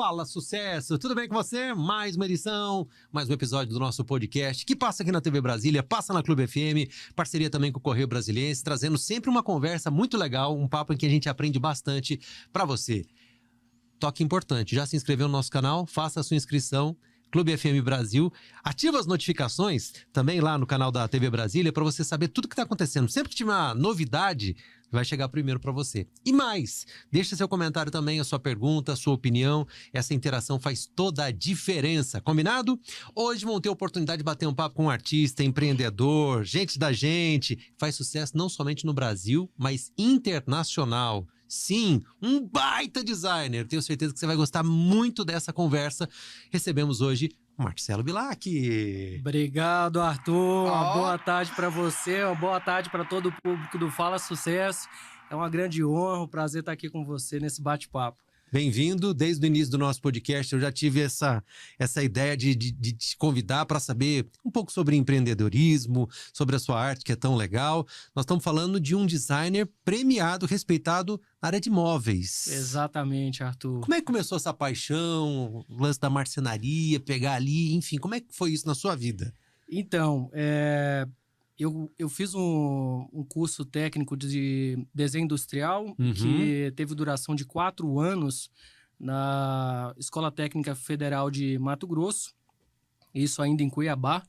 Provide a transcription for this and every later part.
Fala Sucesso! Tudo bem com você? Mais uma edição, mais um episódio do nosso podcast que passa aqui na TV Brasília, passa na Clube FM, parceria também com o Correio Brasiliense, trazendo sempre uma conversa muito legal, um papo em que a gente aprende bastante para você. Toque importante, já se inscreveu no nosso canal? Faça a sua inscrição. Clube FM Brasil, ativa as notificações também lá no canal da TV Brasília para você saber tudo que está acontecendo. Sempre que tiver uma novidade, vai chegar primeiro para você. E mais, deixa seu comentário também, a sua pergunta, a sua opinião. Essa interação faz toda a diferença, combinado? Hoje vamos ter a oportunidade de bater um papo com um artista, empreendedor, gente da gente, faz sucesso não somente no Brasil, mas internacional. Sim, um baita designer. Tenho certeza que você vai gostar muito dessa conversa. Recebemos hoje o Marcelo Bilac. Obrigado, Arthur. Uma boa tarde para você, uma boa tarde para todo o público do Fala Sucesso. É uma grande honra, um prazer estar aqui com você nesse bate-papo. Bem-vindo. Desde o início do nosso podcast, eu já tive essa ideia de te convidar para saber um pouco sobre empreendedorismo, sobre a sua arte, que é tão legal. Nós estamos falando de um designer premiado, respeitado na área de móveis. Exatamente, Arthur. Como é que começou essa paixão, o lance da marcenaria, pegar ali, enfim, como é que foi isso na sua vida? Então, eu fiz um curso técnico de desenho industrial, que teve duração de 4 anos na Escola Técnica Federal de Mato Grosso, isso ainda em Cuiabá,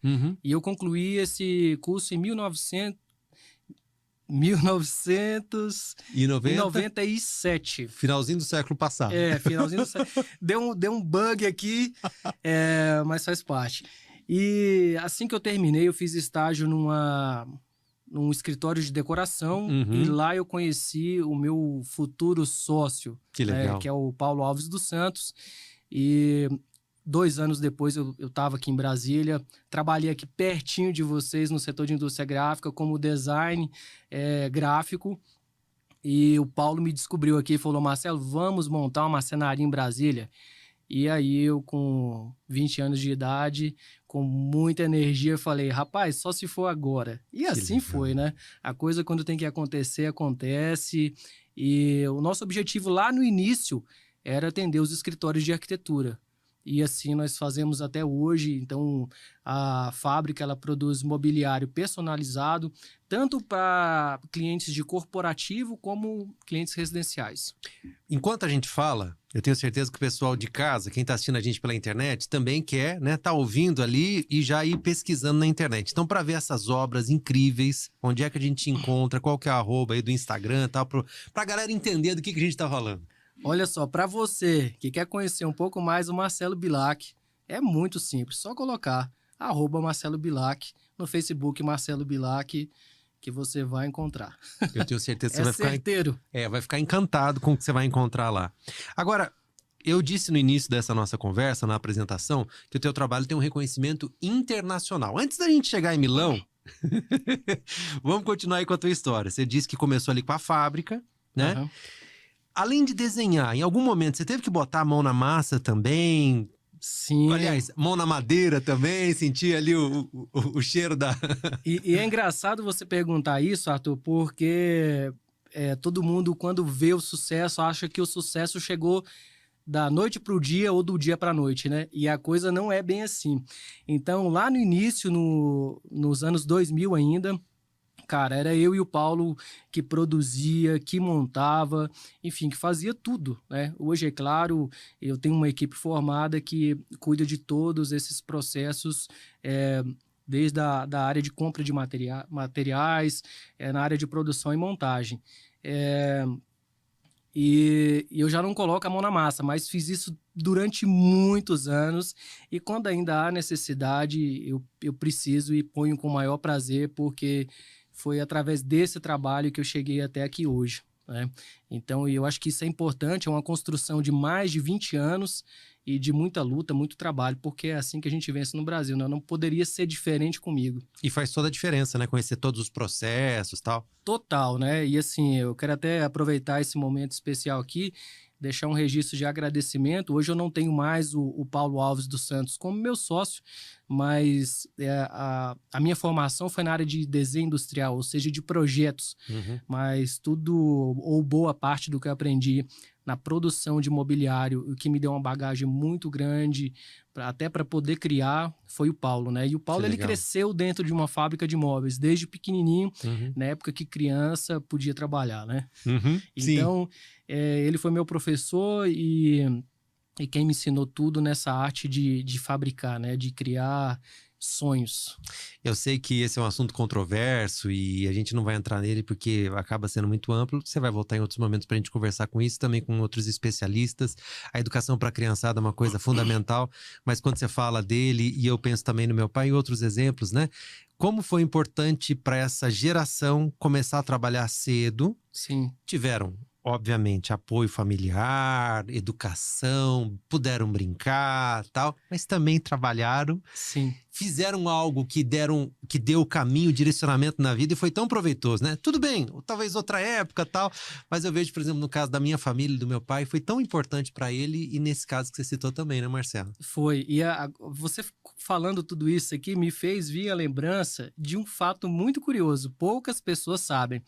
e eu concluí esse curso em 1997. Finalzinho do século passado. Finalzinho do século. Deu um bug aqui, mas faz parte. E assim que eu terminei, eu fiz estágio num escritório de decoração, e lá eu conheci o meu futuro sócio, que legal. Que é o Paulo Alves dos Santos. E 2 anos depois eu estava aqui em Brasília, trabalhei aqui pertinho de vocês no setor de indústria gráfica como design gráfico. E o Paulo me descobriu aqui e falou: Marcelo, vamos montar uma marcenaria em Brasília. E aí eu, com 20 anos de idade, com muita energia, falei: rapaz, só se for agora. E assim foi, né? A coisa, quando tem que acontecer, acontece. E o nosso objetivo lá no início era atender os escritórios de arquitetura. E assim nós fazemos até hoje. Então, a fábrica ela produz mobiliário personalizado, tanto para clientes de corporativo como clientes residenciais. Enquanto a gente fala, eu tenho certeza que o pessoal de casa, quem está assistindo a gente pela internet, também quer, né, tá ouvindo ali e já ir pesquisando na internet. Então, para ver essas obras incríveis, onde é que a gente encontra, qual que é a arroba aí do Instagram, tal, para a galera entender do que a gente está falando. Olha só, para você que quer conhecer um pouco mais o Marcelo Bilac, é muito simples, só colocar @Marcelo Bilac no Facebook, Marcelo Bilac, que você vai encontrar. Eu tenho certeza que você vai ficar encantado com o que você vai encontrar lá. Agora, eu disse no início dessa nossa conversa, na apresentação, que o teu trabalho tem um reconhecimento internacional. Antes da gente chegar em Milão, vamos continuar aí com a tua história. Você disse que começou ali com a fábrica, né? Além de desenhar, em algum momento você teve que botar a mão na massa também? Sim. Aliás, mão na madeira também, sentir ali o cheiro da... E é engraçado você perguntar isso, Arthur, porque todo mundo, quando vê o sucesso, acha que o sucesso chegou da noite para o dia ou do dia para a noite, né? E a coisa não é bem assim. Então, lá no início, nos anos 2000 ainda, cara, era eu e o Paulo que produzia, que montava, enfim, que fazia tudo, né? Hoje, é claro, eu tenho uma equipe formada que cuida de todos esses processos, desde da área de compra de materiais, na área de produção e montagem. E eu já não coloco a mão na massa, mas fiz isso durante muitos anos, e quando ainda há necessidade, eu preciso e ponho com o maior prazer, porque foi através desse trabalho que eu cheguei até aqui hoje, né? Então, eu acho que isso é importante, é uma construção de mais de 20 anos e de muita luta, muito trabalho, porque é assim que a gente vence no Brasil, né? Não poderia ser diferente comigo. E faz toda a diferença, né? Conhecer todos os processos e tal. Total, né? E assim, eu quero até aproveitar esse momento especial aqui, deixar um registro de agradecimento. Hoje eu não tenho mais o Paulo Alves dos Santos como meu sócio, mas a minha formação foi na área de desenho industrial, ou seja, de projetos. Mas tudo, ou boa parte do que eu aprendi na produção de mobiliário, o que me deu uma bagagem muito grande, até para poder criar, foi o Paulo, né? E o Paulo, ele cresceu dentro de uma fábrica de móveis, desde pequenininho, na época que criança podia trabalhar, né? Então, ele foi meu professor e quem me ensinou tudo nessa arte de fabricar, né? De criar sonhos. Eu sei que esse é um assunto controverso e a gente não vai entrar nele porque acaba sendo muito amplo. Você vai voltar em outros momentos para a gente conversar com isso, também com outros especialistas. A educação para a criançada é uma coisa fundamental, mas quando você fala dele, e eu penso também no meu pai e outros exemplos, né? Como foi importante para essa geração começar a trabalhar cedo? Sim. Tiveram, obviamente, apoio familiar, educação, puderam brincar, tal, mas também trabalharam. Sim. Fizeram algo que deu o caminho, o direcionamento na vida e foi tão proveitoso, né? Tudo bem, talvez outra época, tal, mas eu vejo, por exemplo, no caso da minha família e do meu pai, foi tão importante para ele e nesse caso que você citou também, né, Marcelo? Foi. E você falando tudo isso aqui me fez vir a lembrança de um fato muito curioso. Poucas pessoas sabem.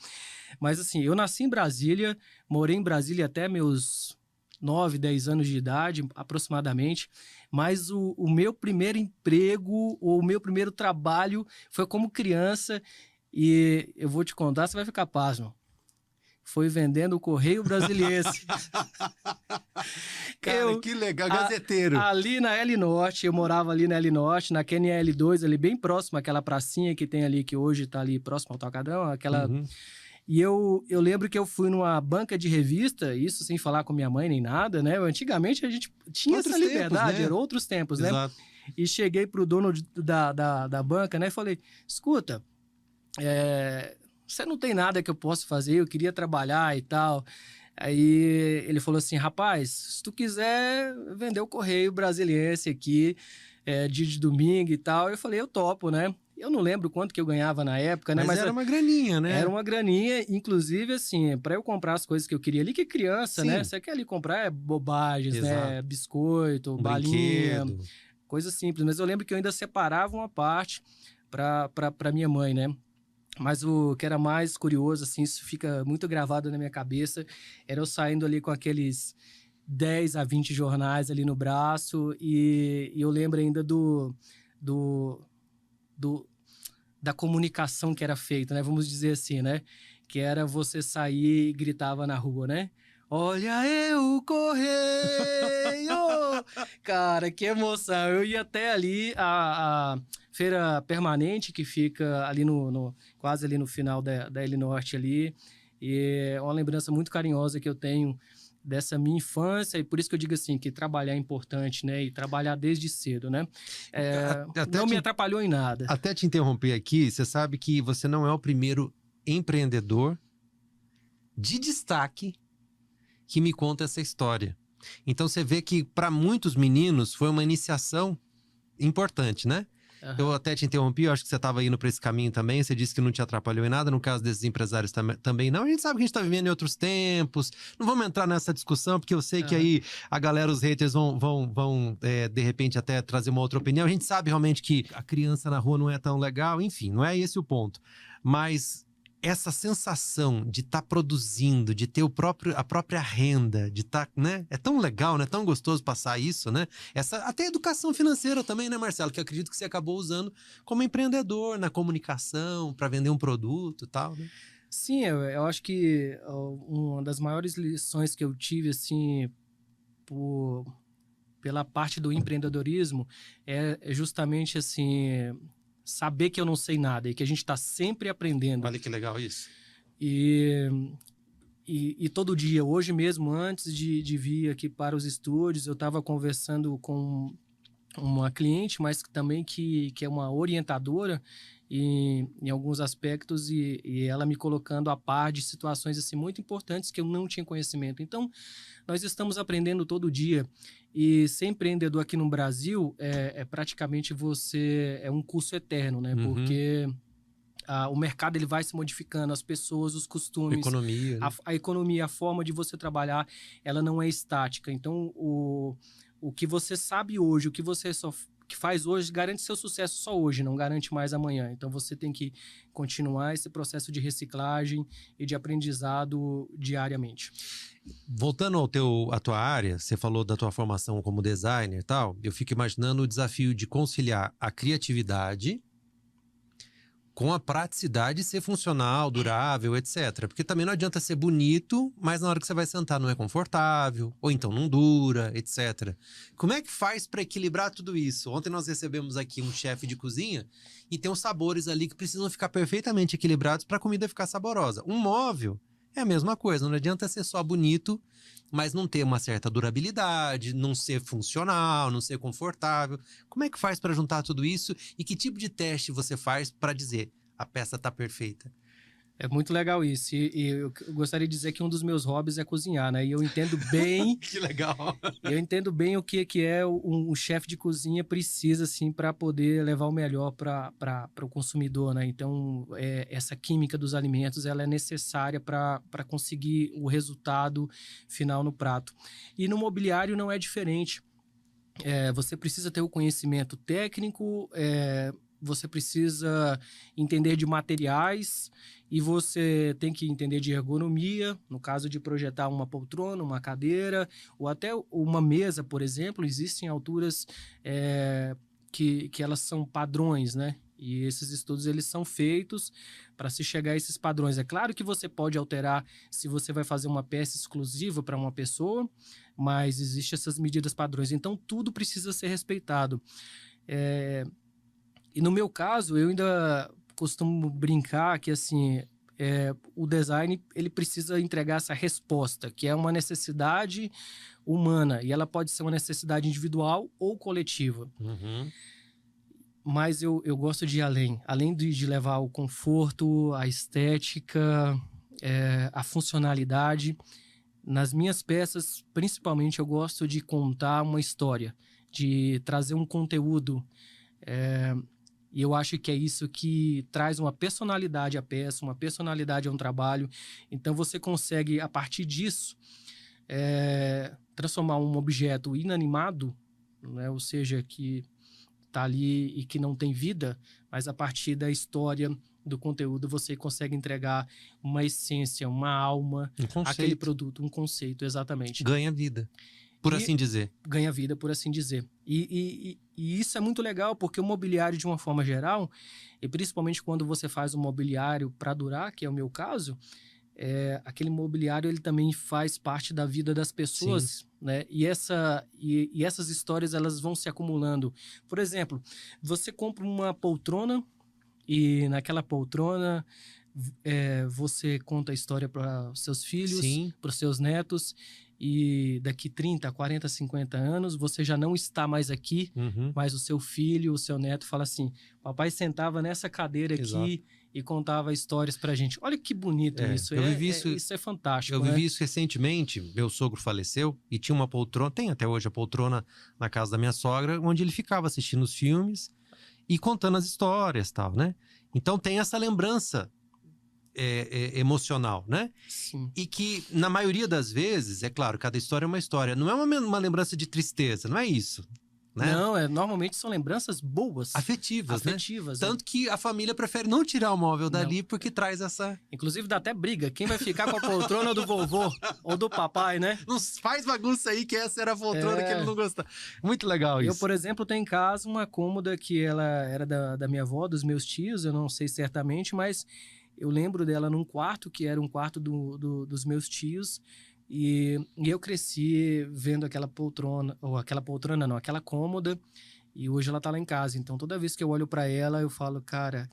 Mas assim, eu nasci em Brasília, morei em Brasília até meus 9, 10 anos de idade, aproximadamente. Mas o meu primeiro emprego, ou o meu primeiro trabalho foi como criança. E eu vou te contar, você vai ficar pasmo. Foi vendendo o Correio Brasiliense. Cara, que legal, gazeteiro. Ali na L Norte, eu morava ali na L Norte, na QNL 2, ali bem próximo àquela pracinha que tem ali, que hoje tá ali próximo ao Tocadão, aquela... E eu lembro que eu fui numa banca de revista, isso sem falar com minha mãe nem nada, né? Antigamente a gente tinha essa liberdade, tempos, né? Eram outros tempos, né? Exato. E cheguei pro dono da banca, né? E falei, escuta, você não tem nada que eu possa fazer, eu queria trabalhar e tal. Aí ele falou assim, rapaz, se tu quiser vender o Correio Brasiliense aqui, dia de domingo e tal, eu falei, eu topo, né? Eu não lembro quanto que eu ganhava na época, né? Mas era uma graninha, né? Era uma graninha, inclusive, assim, para eu comprar as coisas que eu queria ali, que criança, Sim. né? Você quer ali comprar bobagens, Exato. né? Biscoito, balinha, coisa simples. Mas eu lembro que eu ainda separava uma parte para minha mãe, né? Mas o que era mais curioso, assim, isso fica muito gravado na minha cabeça, era eu saindo ali com aqueles 10 a 20 jornais ali no braço e eu lembro ainda da comunicação que era feita, né? Vamos dizer assim, né? Que era você sair e gritava na rua, né? Olha eu correio! Cara, que emoção! Eu ia até ali a feira permanente que fica ali quase ali no final da L Norte ali. E é uma lembrança muito carinhosa que eu tenho dessa minha infância, e por isso que eu digo assim, que trabalhar é importante, né? E trabalhar desde cedo, né? Não me atrapalhou em nada. Até te interromper aqui, você sabe que você não é o primeiro empreendedor de destaque que me conta essa história. Então você vê que para muitos meninos foi uma iniciação importante, né? Eu até te interrompi, eu acho que você estava indo para esse caminho também, você disse que não te atrapalhou em nada, no caso desses empresários também não. A gente sabe que a gente está vivendo em outros tempos, não vamos entrar nessa discussão, porque eu sei que aí a galera, os haters vão de repente até trazer uma outra opinião. A gente sabe realmente que a criança na rua não é tão legal, enfim, não é esse o ponto. Mas essa sensação de estar produzindo, de ter a própria renda, de estar, né? É tão legal, né? Tão gostoso passar isso, né? Até a educação financeira também, né, Marcelo? Que eu acredito que você acabou usando como empreendedor na comunicação, para vender um produto e tal, né? Sim, eu acho que uma das maiores lições que eu tive, assim, pela parte do empreendedorismo, é justamente, assim, saber que eu não sei nada e que a gente está sempre aprendendo. Olha que legal isso. E todo dia, hoje mesmo, antes de vir aqui para os estúdios, eu estava conversando com uma cliente, mas também que é uma orientadora em alguns aspectos e ela me colocando a par de situações assim, muito importantes que eu não tinha conhecimento. Então, nós estamos aprendendo todo dia. E ser empreendedor aqui no Brasil praticamente é um curso eterno, né? Porque o mercado ele vai se modificando, as pessoas, os costumes, economia, né? a economia, a forma de você trabalhar, ela não é estática. Então, o que você sabe hoje, o que você que faz hoje garante seu sucesso só hoje, não garante mais amanhã. Então você tem que continuar esse processo de reciclagem e de aprendizado diariamente. Voltando à tua área, você falou da tua formação como designer e tal, eu fico imaginando o desafio de conciliar a criatividade com a praticidade de ser funcional, durável, etc. Porque também não adianta ser bonito, mas na hora que você vai sentar não é confortável, ou então não dura, etc. Como é que faz para equilibrar tudo isso? Ontem nós recebemos aqui um chefe de cozinha e tem uns sabores ali que precisam ficar perfeitamente equilibrados para a comida ficar saborosa. Um móvel é a mesma coisa, não adianta ser só bonito, mas não ter uma certa durabilidade, não ser funcional, não ser confortável. Como é que faz para juntar tudo isso e que tipo de teste você faz para dizer a peça está perfeita? É muito legal isso. E eu gostaria de dizer que um dos meus hobbies é cozinhar, né? E eu entendo bem... Que legal! Eu entendo bem o que é um chefe de cozinha precisa, assim, para poder levar o melhor para o consumidor, né? Então, essa química dos alimentos, ela é necessária para conseguir o resultado final no prato. E no mobiliário não é diferente. Você precisa ter o conhecimento técnico, você precisa entender de materiais e você tem que entender de ergonomia, no caso de projetar uma poltrona, uma cadeira ou até uma mesa, por exemplo. Existem alturas que elas são padrões, né? E esses estudos eles são feitos para se chegar a esses padrões. É claro que você pode alterar se você vai fazer uma peça exclusiva para uma pessoa, mas existem essas medidas padrões. Então, tudo precisa ser respeitado. E no meu caso, eu ainda costumo brincar que, assim, o design ele precisa entregar essa resposta, que é uma necessidade humana, e ela pode ser uma necessidade individual ou coletiva. Uhum. Mas eu gosto de ir além de levar o conforto, a estética, a funcionalidade. Nas minhas peças, principalmente, eu gosto de contar uma história, de trazer um conteúdo. E eu acho que é isso que traz uma personalidade à peça, uma personalidade a um trabalho. Então, você consegue, a partir disso, transformar um objeto inanimado, né? Ou seja, que está ali e que não tem vida, mas a partir da história, do conteúdo, você consegue entregar uma essência, uma alma àquele produto, um conceito, exatamente. Ganha vida, por assim dizer. Ganha vida, por assim dizer. E isso é muito legal, porque o mobiliário, de uma forma geral, e principalmente quando você faz um mobiliário para durar, que é o meu caso, aquele mobiliário ele também faz parte da vida das pessoas, né? E essas histórias elas vão se acumulando. Por exemplo, você compra uma poltrona e naquela poltrona você conta a história para os seus filhos, para os seus netos, e daqui 30, 40, 50 anos você já não está mais aqui, mas o seu filho, o seu neto fala assim: papai sentava nessa cadeira aqui e contava histórias pra gente. Olha que bonito isso. Eu vivi isso. Isso é fantástico. Eu vivi isso recentemente. Meu sogro faleceu e tinha uma poltrona, tem até hoje a poltrona na casa da minha sogra, onde ele ficava assistindo os filmes e contando as histórias, tal, né? Então tem essa lembrança emocional, né? Sim. E que, na maioria das vezes, é claro, cada história é uma história. Não é uma lembrança de tristeza, não é isso. Né? Não, normalmente são lembranças boas. Afetivas, né? Afetivas. Tanto que a família prefere não tirar o móvel dali porque traz essa... Inclusive dá até briga. Quem vai ficar com a poltrona do vovô ou do papai, né? Não faz bagunça aí que essa era a poltrona que ele não gostava. Muito legal isso. Eu, por exemplo, tenho em casa uma cômoda que ela era da minha avó, dos meus tios, eu não sei certamente, mas eu lembro dela num quarto que era um quarto dos meus tios. E eu cresci vendo aquela poltrona, ou aquela cômoda, e hoje ela tá lá em casa. Então, toda vez que eu olho para ela, eu falo, cara,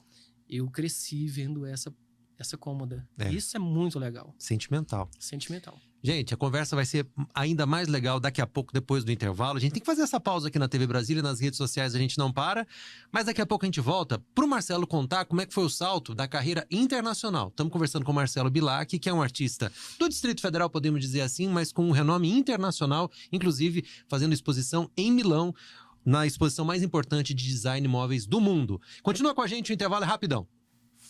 eu cresci vendo essa cômoda. Isso é muito legal. Sentimental. Gente, a conversa vai ser ainda mais legal daqui a pouco, depois do intervalo. A gente tem que fazer essa pausa aqui na TV Brasília, nas redes sociais a gente não para. Mas daqui a pouco a gente volta pro Marcelo contar como é que foi o salto da carreira internacional. Estamos conversando com o Marcelo Bilac, que é um artista do Distrito Federal, podemos dizer assim, mas com um renome internacional, inclusive fazendo exposição em Milão, na exposição mais importante de design móveis do mundo. Continua com a gente, o intervalo é rapidão.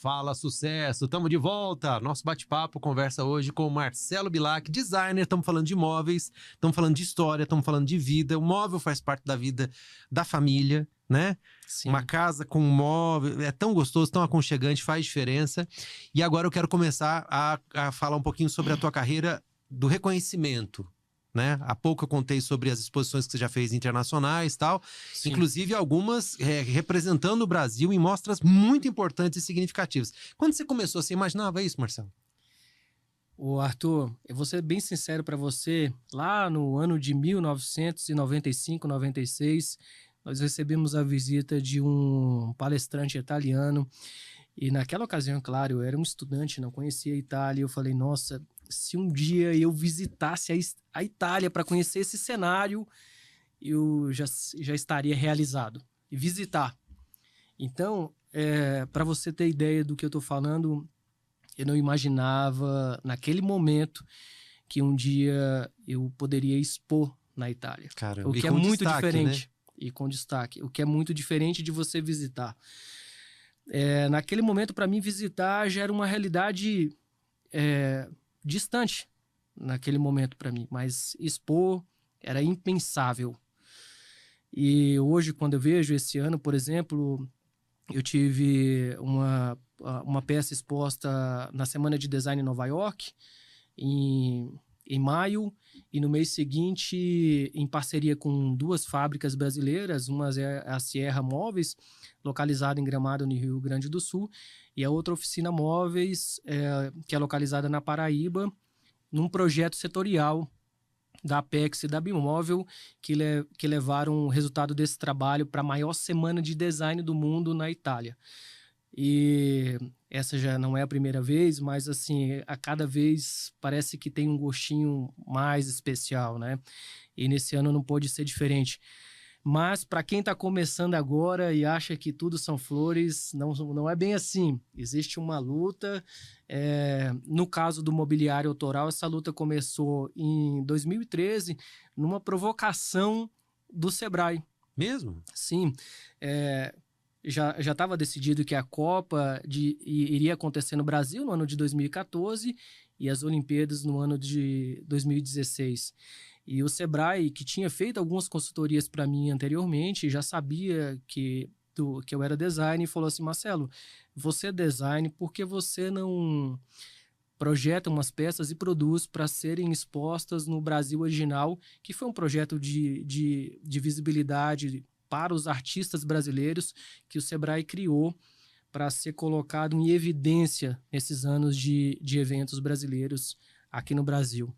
Fala Sucesso, estamos de volta. Nosso bate-papo, conversa hoje com o Marcelo Bilac, designer. Estamos falando de imóveis, estamos falando de história, estamos falando de vida. O móvel faz parte da vida da família, né? Sim. Uma casa com móvel é tão gostoso, tão aconchegante, faz diferença. E agora eu quero começar a falar um pouquinho sobre a tua carreira do reconhecimento. Né? Há pouco eu contei sobre as exposições que você já fez internacionais e tal, Sim. inclusive algumas representando o Brasil em mostras muito importantes e significativas. Quando você começou, você imaginava isso, Marcelo? Ô Arthur, eu vou ser bem sincero para você, lá no ano de 1995, 96, nós recebemos a visita de um palestrante italiano e naquela ocasião, claro, eu era um estudante, não conhecia a Itália, eu falei, nossa, se um dia eu visitasse a Itália para conhecer esse cenário, eu já estaria realizado. E visitar. Então, para você ter ideia do que eu estou falando, eu não imaginava, naquele momento, que um dia eu poderia expor na Itália. Cara, o que é com muito destaque, diferente. né? E com destaque. O que é muito diferente de você visitar. Naquele momento, para mim, visitar já era uma realidade distante naquele momento para mim, mas expor era impensável. E hoje, quando eu vejo esse ano, por exemplo, eu tive uma peça exposta na Semana de Design em Nova York, em maio, e no mês seguinte, em parceria com 2 fábricas brasileiras, uma é a Sierra Móveis, localizada em Gramado, no Rio Grande do Sul, e a outra Oficina Móveis, que é localizada na Paraíba, num projeto setorial da Apex e da Bimóvel, que levaram o resultado desse trabalho para a maior semana de design do mundo na Itália. E essa já não é a primeira vez, mas assim, a cada vez parece que tem um gostinho mais especial, né? E nesse ano não pôde ser diferente. Mas para quem está começando agora e acha que tudo são flores, não é bem assim. Existe uma luta. No caso do mobiliário autoral, essa luta começou em 2013, numa provocação do Sebrae. Mesmo? Sim. Já estava decidido que a Copa iria acontecer no Brasil no ano de 2014 e as Olimpíadas no ano de 2016. E o Sebrae, que tinha feito algumas consultorias para mim anteriormente, já sabia que eu era designer e falou assim, Marcelo, você é design, por que você não projeta umas peças e produz para serem expostas no Brasil Original, que foi um projeto de visibilidade para os artistas brasileiros que o Sebrae criou para ser colocado em evidência nesses anos de eventos brasileiros aqui no Brasil.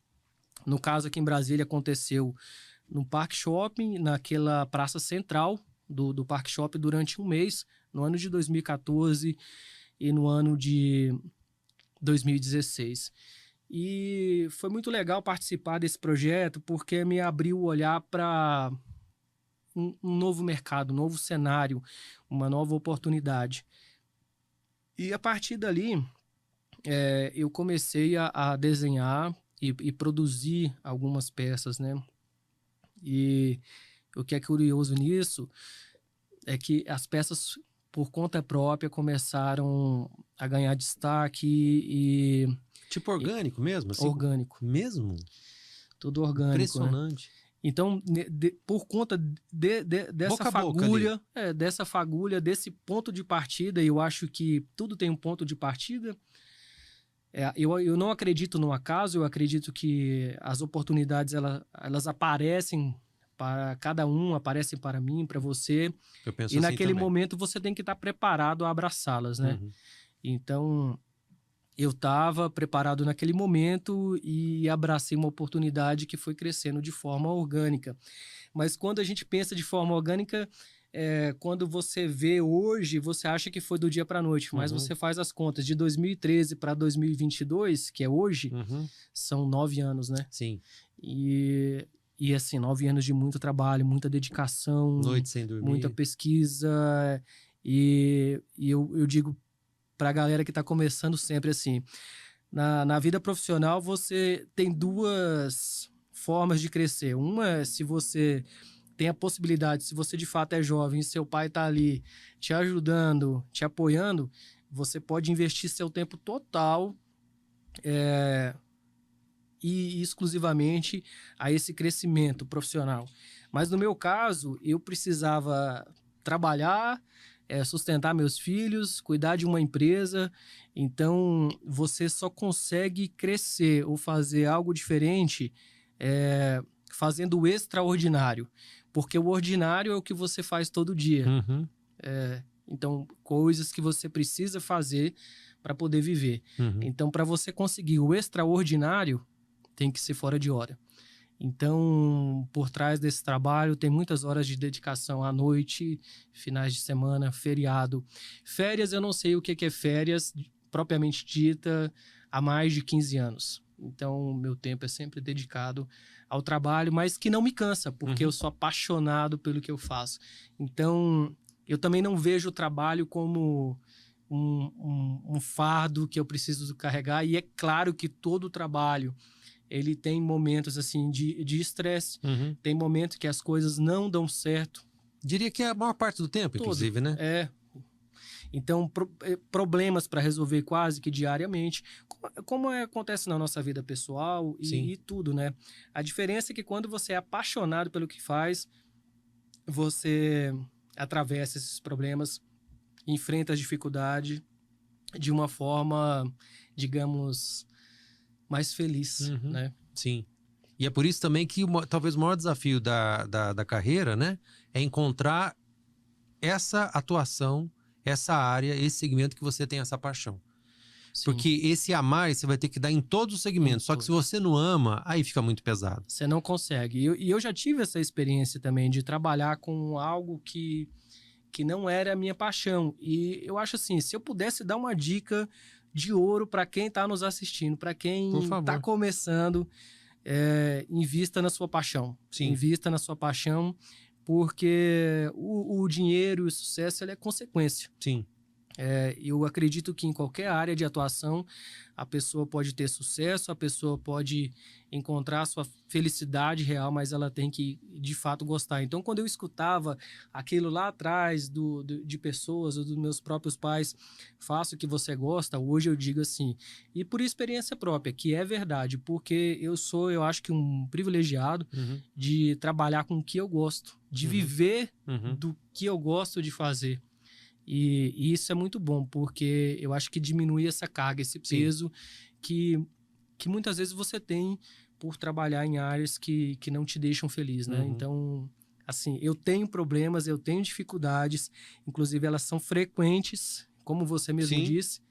No caso, aqui em Brasília, aconteceu no Parque Shopping, naquela praça central do Parque Shopping, durante um mês, no ano de 2014 e no ano de 2016. E foi muito legal participar desse projeto, porque me abriu o olhar para um novo mercado, um novo cenário, uma nova oportunidade. E a partir dali, eu comecei a desenhar e produzir algumas peças, né? E o que é curioso nisso é que as peças, por conta própria, começaram a ganhar destaque e... Tipo orgânico mesmo? Assim? Orgânico. Mesmo? Tudo orgânico, Impressionante. né? Então, por conta dessa fagulha, desse ponto de partida, eu acho que tudo tem um ponto de partida. Eu não acredito no acaso, eu acredito que as oportunidades elas aparecem para cada um, aparecem para mim, para você. Eu penso e assim naquele também. momento você tem que estar preparado a abraçá-las, né? Uhum. Então, eu estava preparado naquele momento e abracei uma oportunidade que foi crescendo de forma orgânica. Mas quando a gente pensa de forma orgânica, quando você vê hoje, você acha que foi do dia para a noite, mas você faz as contas. De 2013 para 2022, que é hoje, são 9 anos, né? Sim. E assim, 9 anos de muito trabalho, muita dedicação, Noite sem dormir, muita pesquisa. E eu digo para a galera que está começando sempre assim, na vida profissional você tem 2 formas de crescer. Uma é se você tem a possibilidade, se você de fato é jovem e seu pai está ali te ajudando, te apoiando, você pode investir seu tempo total e exclusivamente a esse crescimento profissional. Mas no meu caso, eu precisava trabalhar, sustentar meus filhos, cuidar de uma empresa. Então, você só consegue crescer ou fazer algo diferente fazendo o extraordinário. Porque o ordinário é o que você faz todo dia. Uhum. Então, coisas que você precisa fazer para poder viver. Uhum. Então, para você conseguir o extraordinário, tem que ser fora de hora. Então, por trás desse trabalho, tem muitas horas de dedicação à noite, finais de semana, feriado. Férias, eu não sei o que é férias, propriamente dita, há mais de 15 anos. Então, meu tempo é sempre dedicado ao trabalho, mas que não me cansa, porque eu sou apaixonado pelo que eu faço. Então, eu também não vejo o trabalho como um fardo que eu preciso carregar. E é claro que todo trabalho ele tem momentos assim de estresse, tem momentos que as coisas não dão certo. Diria que é a maior parte do tempo, inclusive, né? Então, problemas para resolver quase que diariamente, como acontece na nossa vida pessoal e tudo, né? A diferença é que quando você é apaixonado pelo que faz, você atravessa esses problemas, enfrenta as dificuldades de uma forma, digamos, mais feliz, né? Sim. E é por isso também que talvez o maior desafio da carreira, né? É encontrar essa atuação, essa área, esse segmento que você tem essa paixão. Sim. Porque esse amar você vai ter que dar em todos os segmentos. Só que se você não ama, aí fica muito pesado. Você não consegue. E eu já tive essa experiência também de trabalhar com algo que não era a minha paixão. E eu acho assim, se eu pudesse dar uma dica de ouro para quem está nos assistindo, para quem está começando, invista na sua paixão. Sim. Invista na sua paixão, porque o dinheiro e o sucesso ele é consequência. Sim. Eu acredito que em qualquer área de atuação a pessoa pode ter sucesso, a pessoa pode encontrar a sua felicidade real, mas ela tem que de fato gostar. Então, quando eu escutava aquilo lá atrás de pessoas ou dos meus próprios pais, faça o que você gosta, hoje eu digo assim, e por experiência própria, que é verdade, porque eu acho que um privilegiado de trabalhar com o que eu gosto, de viver do que eu gosto de fazer. E isso é muito bom, porque eu acho que diminui essa carga, esse peso que muitas vezes você tem por trabalhar em áreas que não te deixam feliz, né? Então, assim, eu tenho problemas, eu tenho dificuldades, inclusive elas são frequentes, como você mesmo disse,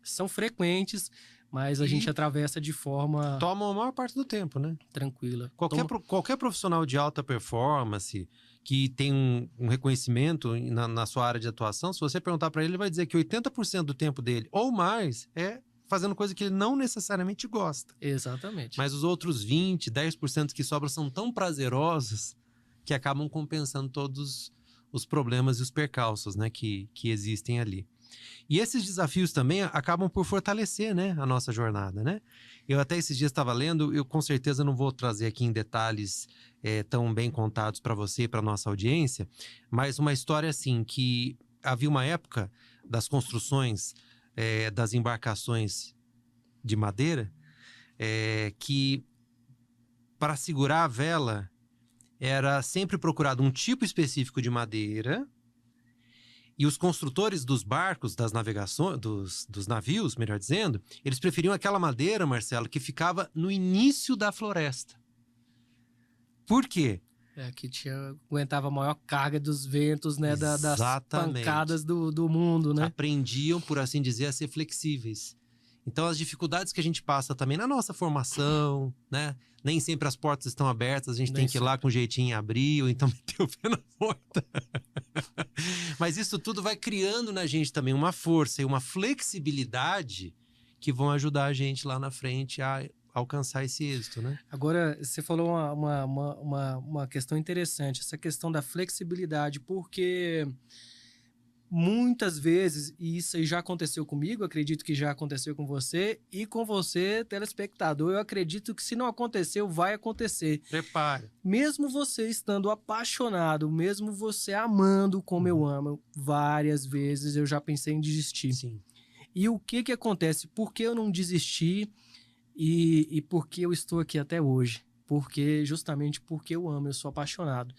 são frequentes, mas a gente atravessa de forma... Toma a maior parte do tempo, né? Tranquila. Qualquer profissional de alta performance que tem um reconhecimento na sua área de atuação, se você perguntar para ele, ele vai dizer que 80% do tempo dele, ou mais, é fazendo coisa que ele não necessariamente gosta. Exatamente. Mas os outros 20, 10% que sobram são tão prazerosos que acabam compensando todos os problemas e os percalços, né, que existem ali. E esses desafios também acabam por fortalecer, né, a nossa jornada, né? Eu até esses dias estava lendo, eu com certeza não vou trazer aqui em detalhes tão bem contados para você e para nossa audiência, mas uma história assim, que havia uma época das construções das embarcações de madeira que para segurar a vela era sempre procurado um tipo específico de madeira. E os construtores dos barcos, das navegações, dos navios, melhor dizendo, eles preferiam aquela madeira, Marcelo, que ficava no início da floresta. Por quê? Que aguentava a maior carga dos ventos, né? Das pancadas do mundo, né? Aprendiam, por assim dizer, a ser flexíveis. Então, as dificuldades que a gente passa também na nossa formação, né? Nem sempre as portas estão abertas, a gente tem que ir lá com jeitinho e abrir, ou então meter o pé na porta. Mas isso tudo vai criando na gente também uma força e uma flexibilidade que vão ajudar a gente lá na frente a alcançar esse êxito, né? Agora, você falou uma questão interessante, essa questão da flexibilidade, porque... muitas vezes, e isso já aconteceu comigo, acredito que já aconteceu com você, e com você, telespectador, eu acredito que se não aconteceu, vai acontecer. Prepare. Mesmo você estando apaixonado, mesmo você amando como eu amo, várias vezes eu já pensei em desistir. Sim. E o que acontece? Por que eu não desisti e por que eu estou aqui até hoje? Justamente porque eu amo, eu sou apaixonado.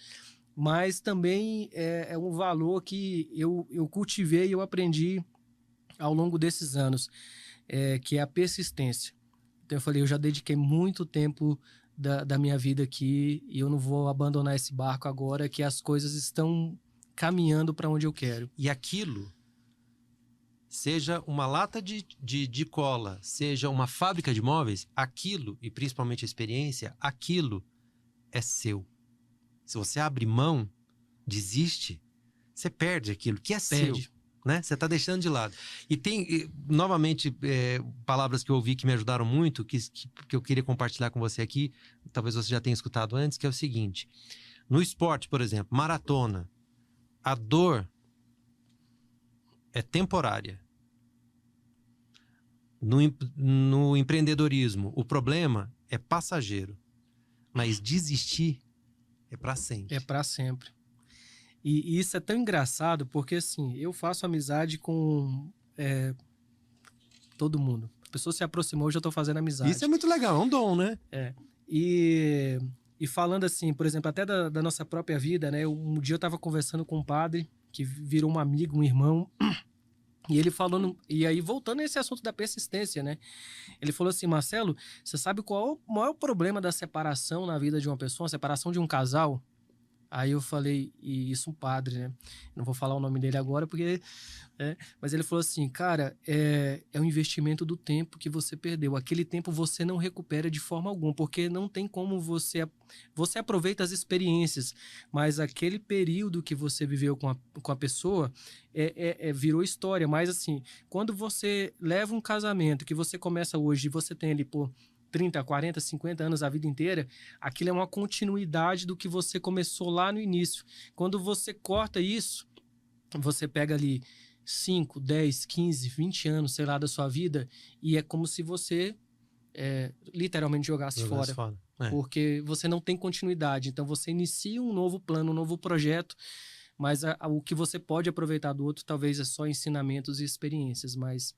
Mas também é um valor que eu cultivei e eu aprendi ao longo desses anos, que é a persistência. Então eu falei, eu já dediquei muito tempo da minha vida aqui e eu não vou abandonar esse barco agora que as coisas estão caminhando para onde eu quero. E aquilo, seja uma lata de cola, seja uma fábrica de móveis, aquilo, e principalmente a experiência, aquilo é seu. Se você abre mão, desiste, você perde aquilo que é Perde. seu. Né? Você está deixando de lado. E tem, novamente, palavras que eu ouvi que me ajudaram muito, que eu queria compartilhar com você aqui, talvez você já tenha escutado antes, que é o seguinte. No esporte, por exemplo, maratona, a dor é temporária. No empreendedorismo, o problema é passageiro. Mas desistir é para sempre. É para sempre. E isso é tão engraçado porque, assim, eu faço amizade com todo mundo. A pessoa se aproximou, eu já tô fazendo amizade. Isso é muito legal, é um dom, né? E falando assim, por exemplo, até da nossa própria vida, né? Um dia eu tava conversando com um padre que virou um amigo, um irmão, e ele falando, e aí voltando a esse assunto da persistência, né? Ele falou assim, Marcelo, você sabe qual é o maior problema da separação na vida de uma pessoa, a separação de um casal? Aí eu falei, e isso um padre, né? Não vou falar o nome dele agora, porque... mas ele falou assim, cara, é um investimento do tempo que você perdeu. Aquele tempo você não recupera de forma alguma, porque não tem como você aproveita as experiências, mas aquele período que você viveu com a pessoa virou história. Mas assim, quando você leva um casamento que você começa hoje e você tem ali, pô, 30, 40, 50 anos, a vida inteira, aquilo é uma continuidade do que você começou lá no início. Quando você corta isso, você pega ali 5, 10, 15, 20 anos, sei lá, da sua vida, e é como se você literalmente jogasse fora. Porque você não tem continuidade. Então você inicia um novo plano, um novo projeto, mas o que você pode aproveitar do outro talvez é só ensinamentos e experiências, mas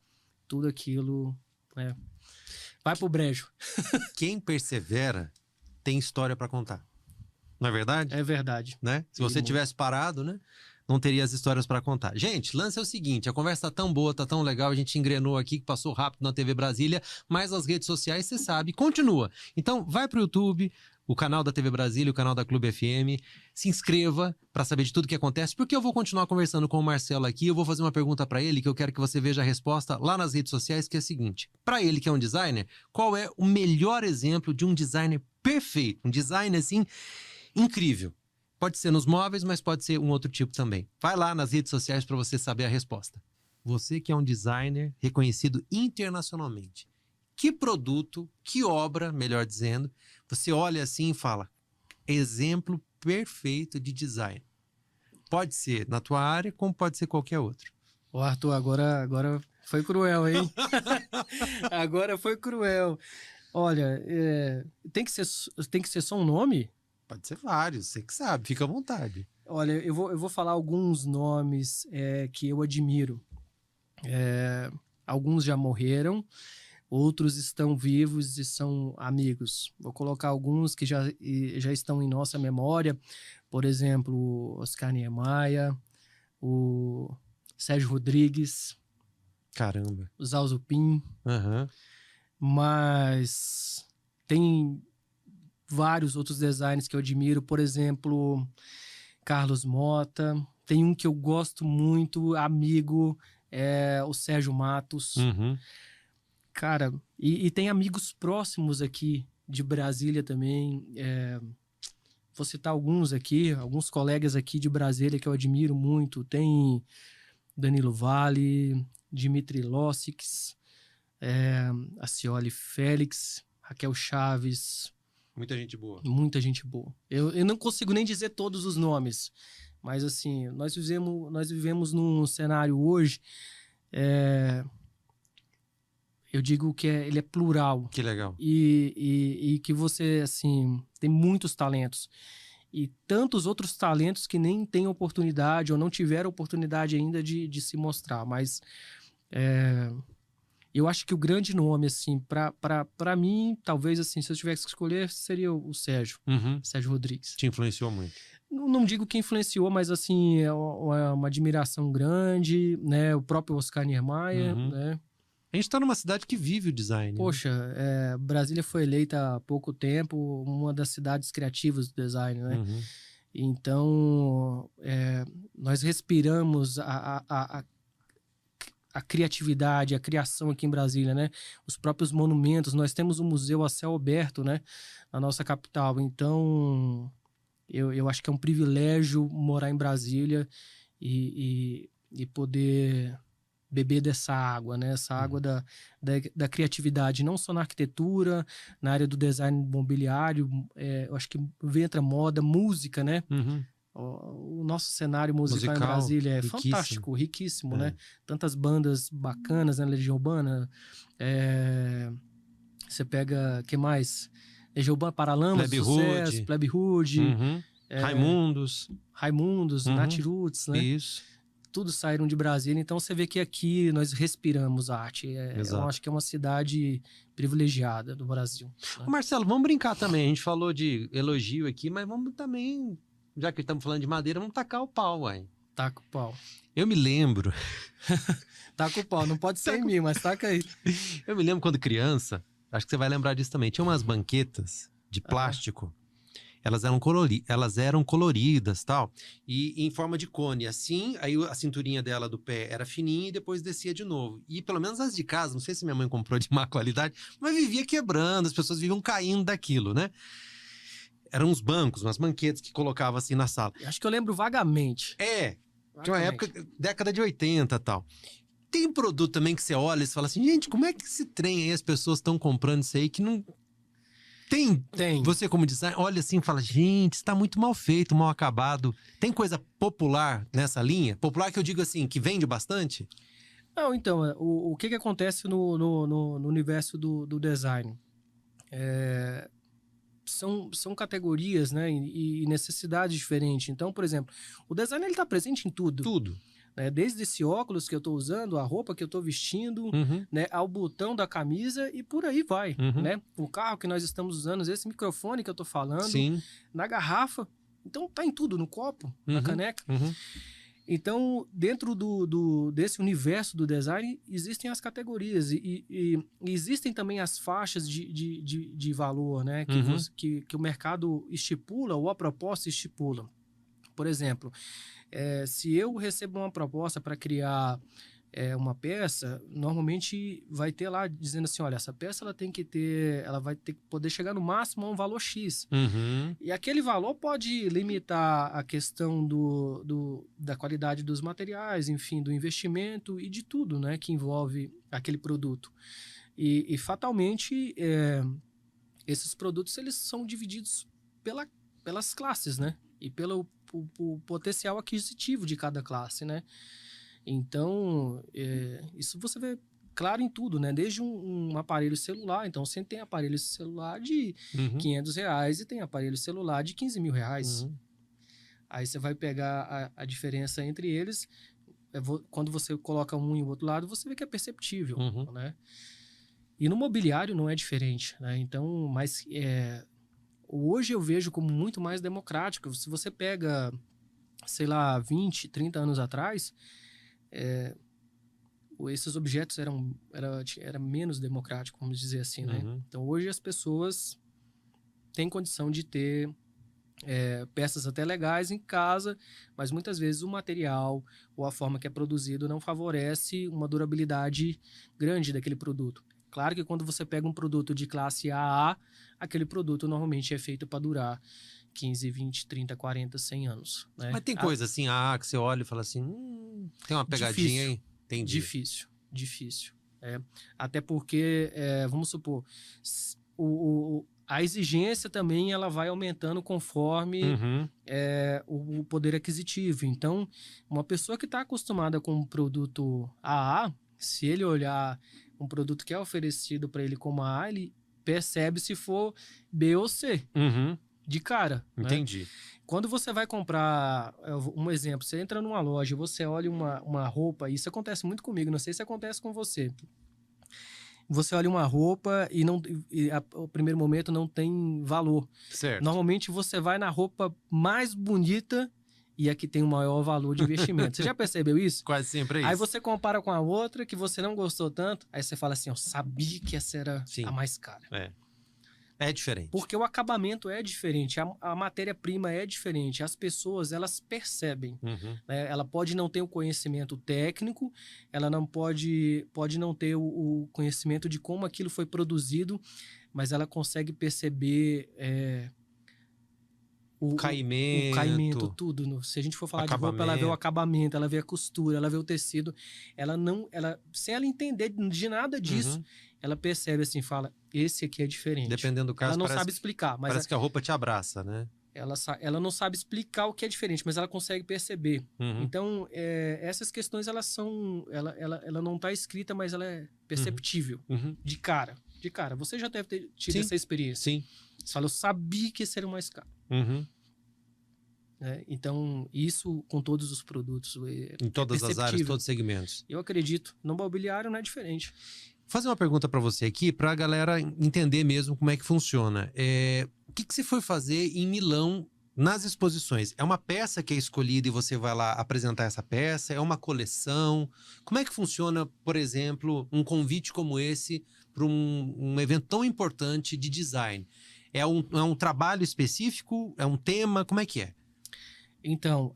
tudo aquilo... vai pro brejo. Quem persevera tem história para contar. Não é verdade? É verdade. Né? Se você tivesse parado, né? Não teria as histórias para contar. Gente, lance é o seguinte, a conversa tá tão boa, tá tão legal, a gente engrenou aqui, que passou rápido na TV Brasília, mas as redes sociais, você sabe, continua. Então, vai pro YouTube, o canal da TV Brasília, o canal da Clube FM, se inscreva para saber de tudo que acontece, porque eu vou continuar conversando com o Marcelo aqui, eu vou fazer uma pergunta para ele, que eu quero que você veja a resposta lá nas redes sociais, que é a seguinte, para ele que é um designer, qual é o melhor exemplo de um designer perfeito, um design assim, incrível? Pode ser nos móveis, mas pode ser um outro tipo também. Vai lá nas redes sociais para você saber a resposta. Você que é um designer reconhecido internacionalmente. Que produto, que obra, melhor dizendo, você olha assim e fala, exemplo perfeito de design. Pode ser na tua área, como pode ser qualquer outro. Ô Arthur, agora foi cruel, hein? Agora foi cruel. Olha, tem que ser só um nome? Pode ser vários, você que sabe, fica à vontade. Olha, eu vou falar alguns nomes que eu admiro. Alguns já morreram, outros estão vivos e são amigos. Vou colocar alguns que já estão em nossa memória. Por exemplo, o Oscar Niemeyer, o Sérgio Rodrigues. Caramba. O Zhao Zupin. Uhum. Mas tem vários outros designers que eu admiro, por exemplo, Carlos Mota. Tem um que eu gosto muito, amigo, o Sérgio Matos. Uhum. Cara, e tem amigos próximos aqui de Brasília também. Vou citar alguns aqui, alguns colegas aqui de Brasília que eu admiro muito. Tem Danilo Vale, Dimitri Lossics, Acioli Félix, Raquel Chaves. Muita gente boa. Muita gente boa. Eu não consigo nem dizer todos os nomes, mas assim, nós vivemos num cenário hoje, eu digo que ele é plural. Que legal. E que você, assim, tem muitos talentos. E tantos outros talentos que nem têm oportunidade ou não tiveram oportunidade ainda de se mostrar. Mas Eu acho que o grande nome, assim, para mim, talvez, assim, se eu tivesse que escolher, seria o Sérgio. Sérgio Rodrigues. Te influenciou muito. Não digo que influenciou, mas, assim, é uma admiração grande, né? O próprio Oscar Niemeyer, né? A gente tá numa cidade que vive o design. Poxa, Brasília foi eleita há pouco tempo uma das cidades criativas do design, né? Então, nós respiramos a criatividade, a criação aqui em Brasília, né? Os próprios monumentos, nós temos um museu a céu aberto, né? Na nossa capital. Então, eu acho que é um privilégio morar em Brasília e poder beber dessa água, né? Essa água da criatividade, não só na arquitetura, na área do design mobiliário, eu acho que entra moda, música, né? O nosso cenário musical em Brasília é riquíssimo. Fantástico, riquíssimo, né? Tantas bandas bacanas, né? Legião Urbana, você pega, que mais? Legião Urbana, Paralamas, Sucesso, Plebe Hood, Raimundos, Natiruts, né? Isso. Tudo saíram de Brasília, então você vê que aqui nós respiramos arte. Eu acho que é uma cidade privilegiada do Brasil. Né? Marcelo, vamos brincar também. A gente falou de elogio aqui, mas vamos também, já que estamos falando de madeira, vamos tacar o pau, uai. Taca o pau. Eu me lembro. Taca o pau, não pode ser em mim, mas taca aí. Eu me lembro quando criança, acho que você vai lembrar disso também. Tinha umas banquetas de plástico. Elas eram coloridas, tal, e em forma de cone. Assim, aí a cinturinha dela do pé era fininha e depois descia de novo. E pelo menos as de casa, não sei se minha mãe comprou de má qualidade, mas vivia quebrando, as pessoas viviam caindo daquilo, né? Eram uns bancos, umas banquetas que colocava assim na sala. Acho que eu lembro vagamente. Tinha uma época, década de 80 e tal. Tem produto também que você olha e você fala assim, gente, como é que esse trem aí as pessoas estão comprando isso aí que não... Tem. Você como designer, olha assim e fala, gente, está muito mal feito, mal acabado. Tem coisa popular nessa linha? Popular que eu digo assim, que vende bastante? Não, então, o que acontece no universo do design? São categorias, né, e necessidades diferentes. Então, por exemplo, o design está presente em tudo. Tudo. Né? Desde esse óculos que eu estou usando, a roupa que eu estou vestindo, né? Ao botão da camisa e por aí vai. Né? O carro que nós estamos usando, esse microfone que eu estou falando, Sim. Na garrafa. Então, tá em tudo, no copo, na caneca. Então, dentro desse universo do design, existem as categorias e existem também as faixas de valor, né? Que o mercado estipula ou a proposta estipula. Por exemplo, se eu recebo uma proposta para criar uma peça, normalmente vai ter lá dizendo assim, olha, essa peça ela vai ter que poder chegar no máximo a um valor X. E aquele valor pode limitar a questão da qualidade dos materiais, enfim, do investimento e de tudo, né, que envolve aquele produto. E fatalmente, esses produtos eles são divididos pelas classes, né, e pelo potencial aquisitivo de cada classe, né? Então, isso você vê claro em tudo, né? Desde um aparelho celular. Então, você tem aparelho celular de R$500 e tem aparelho celular de R$15 mil. Aí você vai pegar a diferença entre eles. Quando você coloca um e o outro lado, você vê que é perceptível, né? E no mobiliário não é diferente, né? Então, mas... hoje eu vejo como muito mais democrático. Se você pega, sei lá, 20, 30 anos atrás, esses objetos era menos democrático, vamos dizer assim, né? Então hoje as pessoas têm condição de ter peças até legais em casa, mas muitas vezes o material ou a forma que é produzido não favorece uma durabilidade grande daquele produto. Claro que quando você pega um produto de classe AA, aquele produto normalmente é feito para durar 15, 20, 30, 40, 100 anos. Né? Mas tem coisa assim, que você olha e fala assim, tem uma pegadinha aí? Entendi. Difícil. Até porque, vamos supor, a exigência também ela vai aumentando conforme o poder aquisitivo. Então, uma pessoa que está acostumada com um produto AA, se ele olhar um produto que é oferecido para ele como A, ele percebe se for B ou C. de cara. Né? Entendi. Quando você vai comprar, um exemplo, você entra numa loja, você olha uma roupa, isso acontece muito comigo, não sei se acontece com você. Você olha uma roupa e ao primeiro momento não tem valor. Certo. Normalmente você vai na roupa mais bonita e a que tem o maior valor de investimento. Você já percebeu isso? Quase sempre é isso. Aí você compara com a outra que você não gostou tanto, aí você fala assim, eu sabia que essa era a mais cara. É diferente. Porque o acabamento é diferente, a matéria-prima é diferente, as pessoas, elas percebem. Né? Ela pode não ter o conhecimento técnico, ela não pode não ter o conhecimento de como aquilo foi produzido, mas ela consegue perceber o caimento, tudo. Se a gente for falar de roupa, ela vê o acabamento, ela vê a costura, ela vê o tecido. Sem ela entender de nada disso, ela percebe assim, fala, esse aqui é diferente. Dependendo do caso, ela não sabe explicar. Mas parece que a roupa te abraça, né? Ela não sabe explicar o que é diferente, mas ela consegue perceber. Então, essas questões, elas são... Ela não está escrita, mas ela é perceptível. De cara. Você já deve ter tido essa experiência. Sim. Você fala, eu sabia que esse era o mais caro. Então, isso com todos os produtos. Em todas as áreas, todos os segmentos. Eu acredito. No mobiliário não é diferente. Vou fazer uma pergunta para você aqui, para a galera entender mesmo como é que funciona. O que você foi fazer em Milão nas exposições? É uma peça que é escolhida e você vai lá apresentar essa peça? É uma coleção? Como é que funciona, por exemplo, um convite como esse para um evento tão importante de design? É um trabalho específico? É um tema? Como é que é? Então,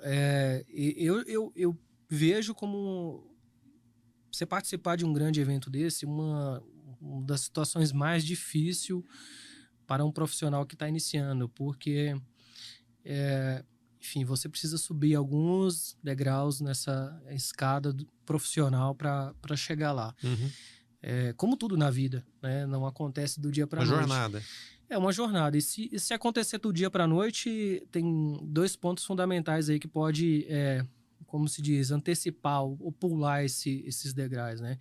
eu vejo como você participar de um grande evento desse, uma das situações mais difíceis para um profissional que está iniciando, porque, enfim, você precisa subir alguns degraus nessa escada profissional para chegar lá. Como tudo na vida, né? Não acontece do dia para a noite. Uma jornada. É uma jornada. E se acontecer do dia para a noite, tem 2 pontos fundamentais aí que pode, como se diz, antecipar ou pular esses degraus, né?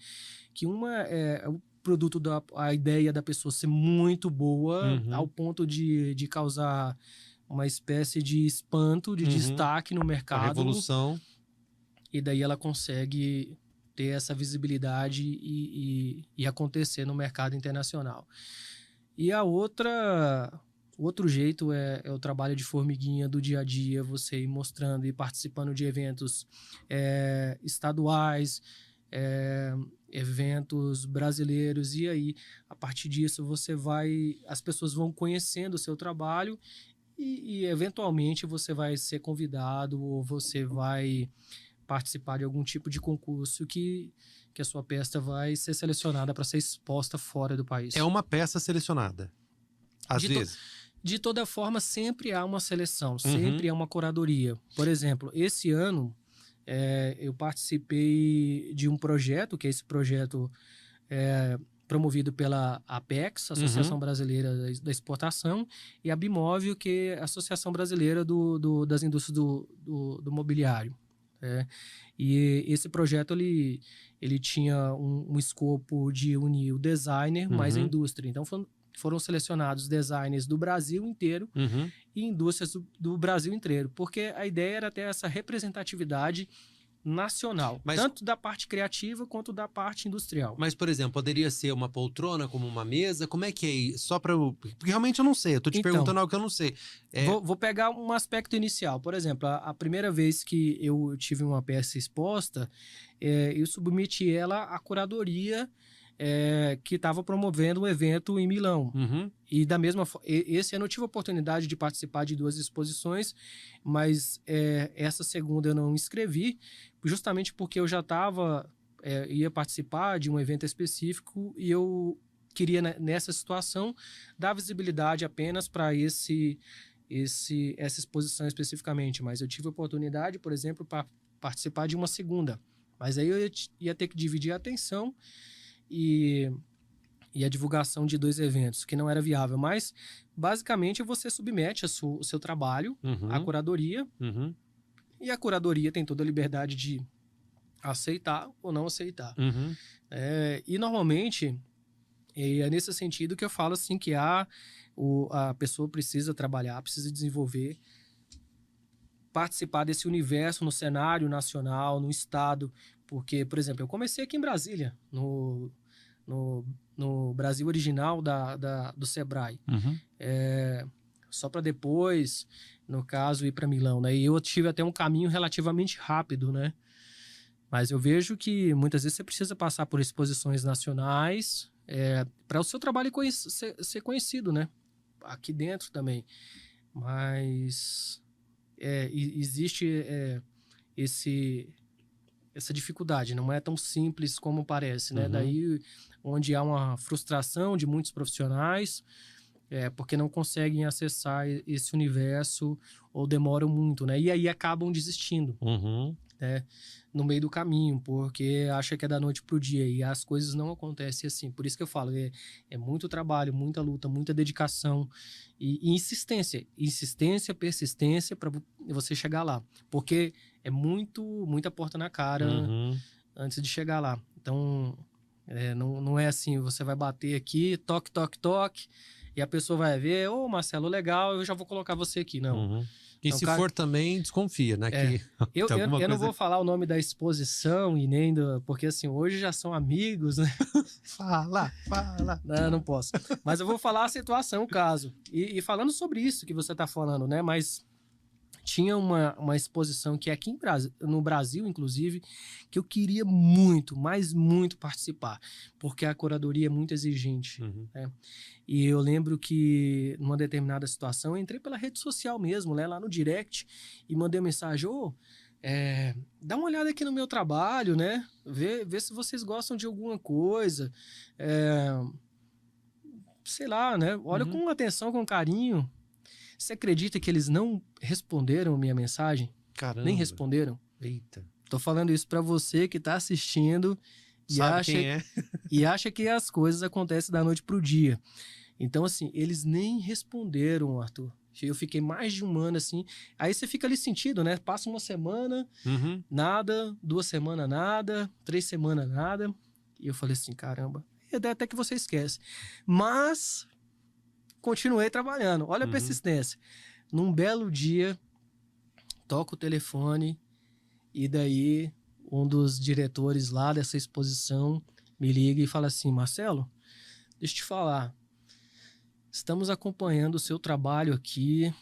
Que uma é o produto, a ideia da pessoa ser muito boa, ao ponto de causar uma espécie de espanto, de destaque no mercado. A revolução. E daí ela consegue ter essa visibilidade e acontecer no mercado internacional. E outro jeito é o trabalho de formiguinha do dia a dia, você ir mostrando e participando de eventos estaduais, eventos brasileiros, e aí, a partir disso, as pessoas vão conhecendo o seu trabalho e eventualmente você vai ser convidado ou você vai participar de algum tipo de concurso que a sua peça vai ser selecionada para ser exposta fora do país. É uma peça selecionada, às vezes. De toda forma, sempre há uma seleção, sempre há uma curadoria. Por exemplo, esse ano eu participei de um projeto, que é esse projeto promovido pela Apex, Associação Brasileira da Exportação, e a Bimóvel, que é a Associação Brasileira das Indústrias do Mobiliário. E esse projeto ele tinha um escopo de unir o designer mais a indústria. Então foram selecionados designers do Brasil inteiro e indústrias do Brasil inteiro, porque a ideia era ter essa representatividade nacional, tanto da parte criativa quanto da parte industrial. Mas, por exemplo, poderia ser uma poltrona como uma mesa? Como é que é? Só para porque realmente eu não sei, eu tô te perguntando algo que eu não sei. Vou pegar um aspecto inicial. Por exemplo, a primeira vez que eu tive uma peça exposta, eu submeti ela à curadoria que estava promovendo um evento em Milão. E da mesma forma, esse ano eu tive a oportunidade de participar de 2 exposições, mas essa segunda eu não me inscrevi, justamente porque eu já ia participar de um evento específico e eu queria, nessa situação, dar visibilidade apenas para essa exposição especificamente. Mas eu tive a oportunidade, por exemplo, para participar de uma segunda. Mas aí eu ia ter que dividir a atenção e a divulgação de 2 eventos, que não era viável. Mas, basicamente, você submete o seu trabalho à curadoria, e a curadoria tem toda a liberdade de aceitar ou não aceitar. E, normalmente, é nesse sentido que eu falo assim, que há A pessoa precisa trabalhar, precisa desenvolver, participar desse universo no cenário nacional, no estado. Porque, por exemplo, eu comecei aqui em Brasília, no Brasil original do Sebrae. Uhum. Só para depois, no caso, ir para Milão, né? E eu tive até um caminho relativamente rápido, né? Mas eu vejo que muitas vezes você precisa passar por exposições nacionais para o seu trabalho ser conhecido, né? Aqui dentro também. Mas existe essa dificuldade, não é tão simples como parece, né? Uhum. Daí onde há uma frustração de muitos profissionais, porque não conseguem acessar esse universo ou demoram muito, né? E aí acabam desistindo, Uhum. né? No meio do caminho, porque acha que é da noite pro dia e as coisas não acontecem assim. Por isso que eu falo, é muito trabalho, muita luta, muita dedicação e insistência, persistência para você chegar lá, porque é muita porta na cara Uhum. antes de chegar lá. Então, não é assim, você vai bater aqui, toque, toque, toque, e a pessoa vai ver, ô Marcelo, legal, eu já vou colocar você aqui. Não. Uhum. E Então, se cara, for também, desconfia, né? Que eu tem alguma não coisa... vou falar o nome da exposição e nem porque assim, hoje já são amigos, né? Fala. Não posso. Mas eu vou falar a situação, o caso. E falando sobre isso que você tá falando, né? Mas tinha uma exposição que é aqui no Brasil, inclusive, que eu queria muito, mas muito participar, porque a curadoria é muito exigente, Uhum. né? E eu lembro que, numa determinada situação, eu entrei pela rede social mesmo, né, lá no direct, e mandei uma mensagem, dá uma olhada aqui no meu trabalho, né? Vê se vocês gostam de alguma coisa. Sei lá, né? Olha com atenção, com carinho. Você acredita que eles não responderam a minha mensagem? Caramba. Nem responderam. Eita. Tô falando isso pra você que tá assistindo Sabe quem é? e acha que as coisas acontecem da noite pro dia. Então, assim, eles nem responderam, Arthur. Eu fiquei mais de um ano assim. Aí você fica ali sentido, né? Passa uma semana, Uhum. nada. 2 semanas, nada. 3 semanas, nada. E eu falei assim, caramba. E até que você esquece. Mas continuei trabalhando. Olha a persistência. Num belo dia, toco o telefone e daí um dos diretores lá dessa exposição me liga e fala assim, Marcelo, deixa eu te falar. Estamos acompanhando o seu trabalho aqui.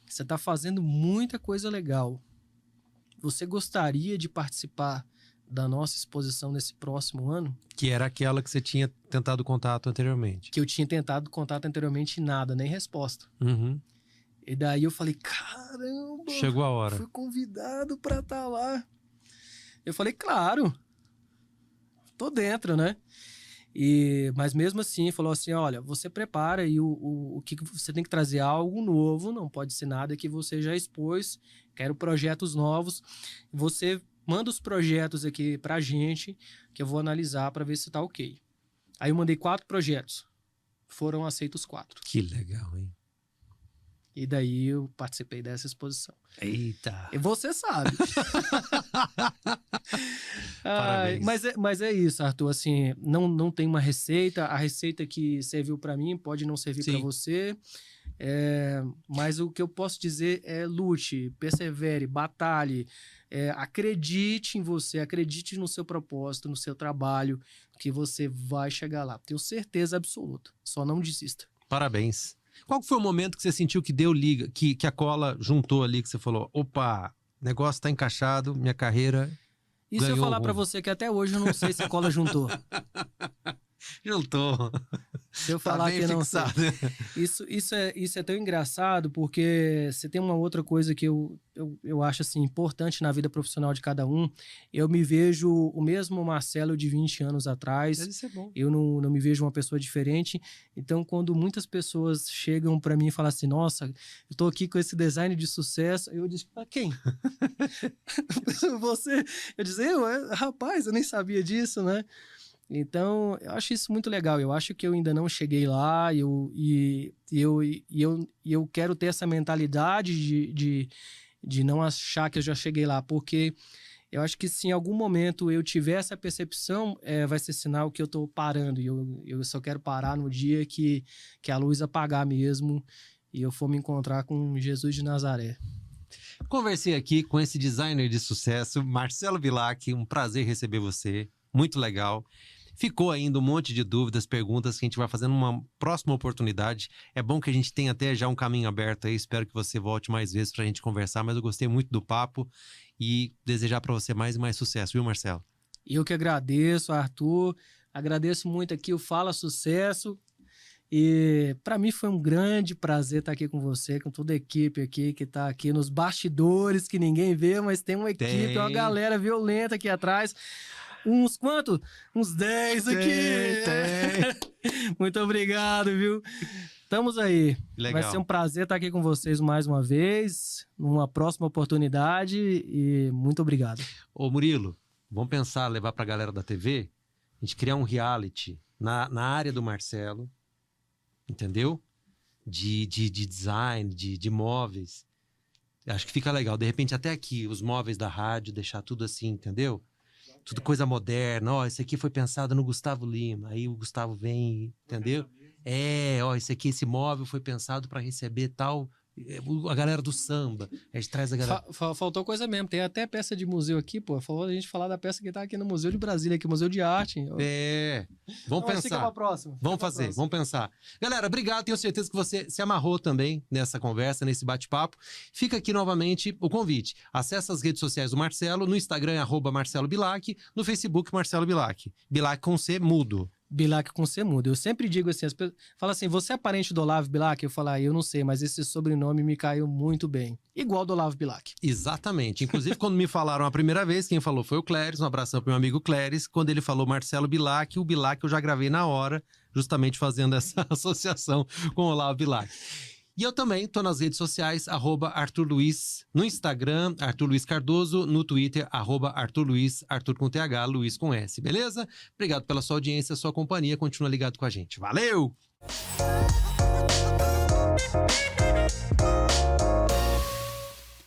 Você está fazendo muita coisa legal. Você gostaria de participar da nossa exposição nesse próximo ano? Que era aquela que você tinha tentado contato anteriormente. Que eu tinha tentado contato anteriormente e nada, nem resposta. Uhum. E daí eu falei, caramba! Chegou a hora. Fui convidado para estar lá. Eu falei, claro. Tô dentro, né? Mas mesmo assim, falou assim, olha, você prepara e o que você tem que trazer algo novo, não pode ser nada que você já expôs, quero projetos novos. Você manda os projetos aqui pra gente, que eu vou analisar para ver se tá ok. Aí eu mandei 4 projetos, foram aceitos 4. Que legal, hein? E daí eu participei dessa exposição. Eita! E você sabe. Parabéns. Mas é isso, Arthur. Assim, não tem uma receita. A receita que serviu para mim pode não servir para você. Mas o que eu posso dizer é lute, persevere, batalhe. Acredite em você, acredite no seu propósito, no seu trabalho, que você vai chegar lá. Tenho certeza absoluta. Só não desista. Parabéns. Qual foi o momento que você sentiu que deu liga, que a cola juntou ali, que você falou, opa, negócio tá encaixado, minha carreira E se eu ganhou falar para rumo? você que até hoje eu não sei se a cola juntou? Juntou. Se eu Tá falar bem que não fixado. sei. Isso é tão engraçado, porque você tem uma outra coisa que eu acho assim, importante na vida profissional de cada um. Eu me vejo o mesmo Marcelo de 20 anos atrás. Deve ser bom. Eu não me vejo uma pessoa diferente. Então, quando muitas pessoas chegam para mim e falam assim, nossa, eu tô aqui com esse design de sucesso, eu digo, ah, quem? Você? Eu digo, rapaz, eu nem sabia disso, né? Então, eu acho isso muito legal. Eu acho que eu ainda não cheguei lá e eu quero ter essa mentalidade de não achar que eu já cheguei lá, porque Eu acho que se em algum momento eu tiver essa percepção, vai ser sinal que eu tô parando. E eu só quero parar no dia que a luz apagar mesmo e eu for me encontrar com Jesus de Nazaré. Conversei aqui com esse designer de sucesso, Marcelo Bilac. Um prazer receber você. Muito legal. Ficou ainda um monte de dúvidas, perguntas que a gente vai fazer numa próxima oportunidade. É bom que a gente tenha até já um caminho aberto aí. Espero que você volte mais vezes para a gente conversar. Mas eu gostei muito do papo e desejar para você mais e mais sucesso, viu, Marcelo? Eu que agradeço, Arthur. Agradeço muito aqui o Fala Sucesso. E para mim foi um grande prazer estar aqui com você, com toda a equipe aqui que está aqui nos bastidores, que ninguém vê, mas tem uma equipe, uma galera violenta aqui atrás. Uns quantos? Uns 10 aqui. Tem. Muito obrigado, viu? Estamos aí. Legal. Vai ser um prazer estar aqui com vocês mais uma vez, numa próxima oportunidade, e muito obrigado. Ô Murilo, vamos pensar, levar pra galera da TV, a gente criar um reality na área do Marcelo, entendeu? De design, de móveis. Acho que fica legal. De repente até aqui, os móveis da rádio, deixar tudo assim, entendeu? Tudo coisa moderna. Ó, esse aqui foi pensado no Gustavo Lima. Aí o Gustavo vem, entendeu? Ó, esse móvel foi pensado para receber tal... A galera do samba. A gente traz a galera... Faltou coisa mesmo. Tem até peça de museu aqui, pô. Falou a gente falar da peça que tá aqui no Museu de Brasília, aqui, Museu de Arte. Vamos pensar. Fica pra próxima. Vamos fazer, vamos pensar. Galera, obrigado. Tenho certeza que você se amarrou também nessa conversa, nesse bate-papo. Fica aqui novamente o convite. Acesse as redes sociais do Marcelo. No Instagram é @Marcelo Bilac. No Facebook, Marcelo Bilac. Bilac com C, mudo. Bilac com C mudo. Eu sempre digo assim, as pessoas falam assim, você é parente do Olavo Bilac? Eu falo, eu não sei, mas esse sobrenome me caiu muito bem. Igual do Olavo Bilac. Exatamente. Inclusive, quando me falaram a primeira vez, quem falou foi o Cléris. Um abração pro meu amigo Cléris. Quando ele falou Marcelo Bilac, o Bilac eu já gravei na hora, justamente fazendo essa associação com o Olavo Bilac. E eu também tô nas redes sociais, @Arthur Luiz, no Instagram, Arthur Luiz Cardoso, no Twitter, @Arthur Luiz, Arthur com TH, Luiz com S, beleza? Obrigado pela sua audiência, sua companhia, continua ligado com a gente. Valeu!